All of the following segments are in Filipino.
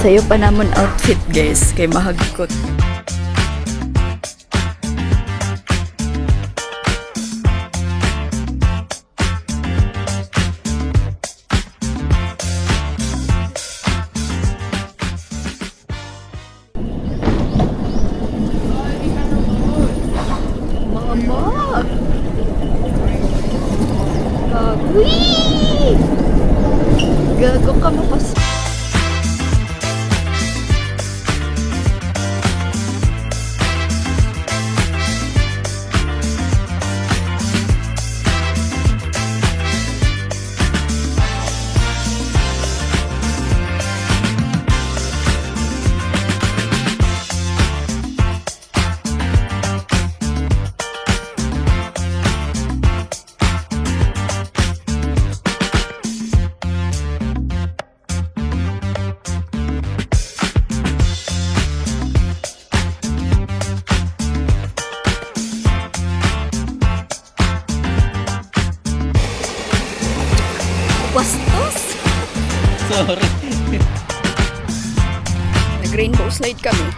Sayo pa namon outfit guys, kay mahagkot. Mama! Wee! Gago ka mo pas. Bastos! Sorry. Nag-rainbow slide kami.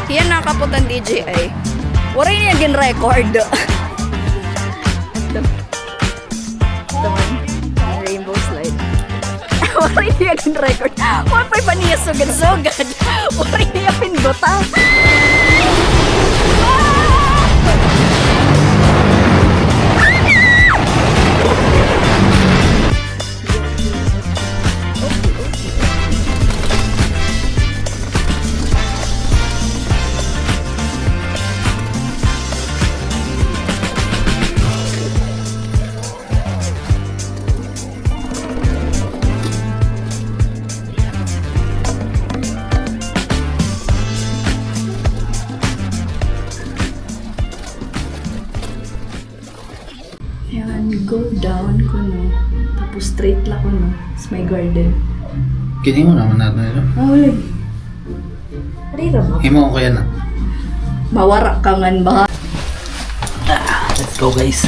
Yan nakaputan DJI. Wala niya gin-record. Ito man. Rainbow slide. Wala niya gin-record. Wala pa niya sugad-sugad. Wala niya pinduta. Yan, go down ko no. Tapos straight lang ko no. It's my garden. Kini mo naman natin ito. Ulit. Rira mo. Himo ko yan na. Mawara ka nga ba? Let's go guys.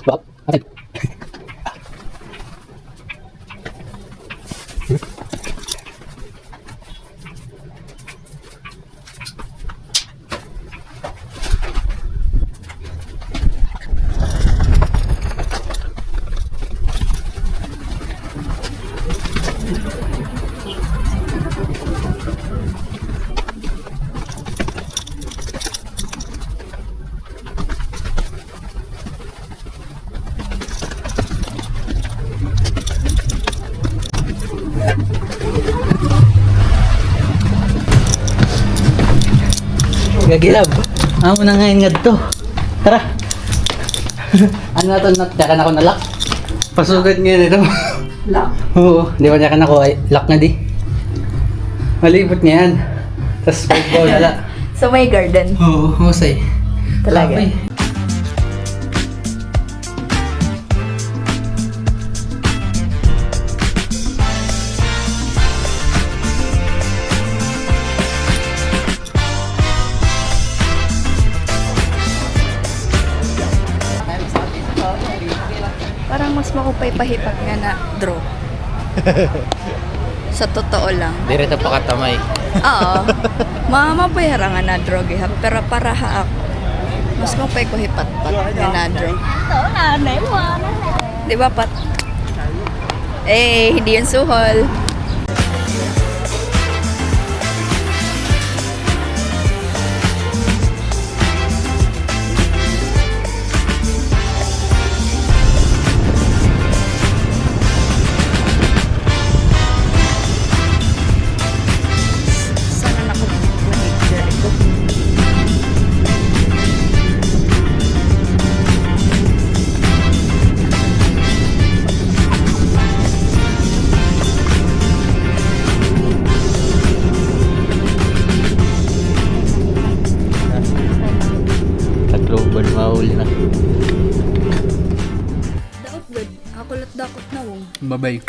Bak, atay. Gagilab. Amo na ngayon nga to. Tara. Ano na to? Tsaka na ako nalak. Pasugad ngayon ito. Lock. Oo. Di ba tsaka na ako ay lock na di. Malibot nga yan. Tapos fight ball nala. So my garden. Oo. Husay. Talaga. Kapay. Parang mas makupay pahipat nga na draw. Sa totoo lang. Dirito pa katamay. Oo. Mamapayara nga na draw gihap. Pero para ha ako. Mas makupay ko hipat-pat nga na draw. Di ba pat? Hindi yun suhol. Sana nakabubuhay dyan ito. Tagloban, mahuli na. Daot good. Ako dakot na wong. Bye-bye.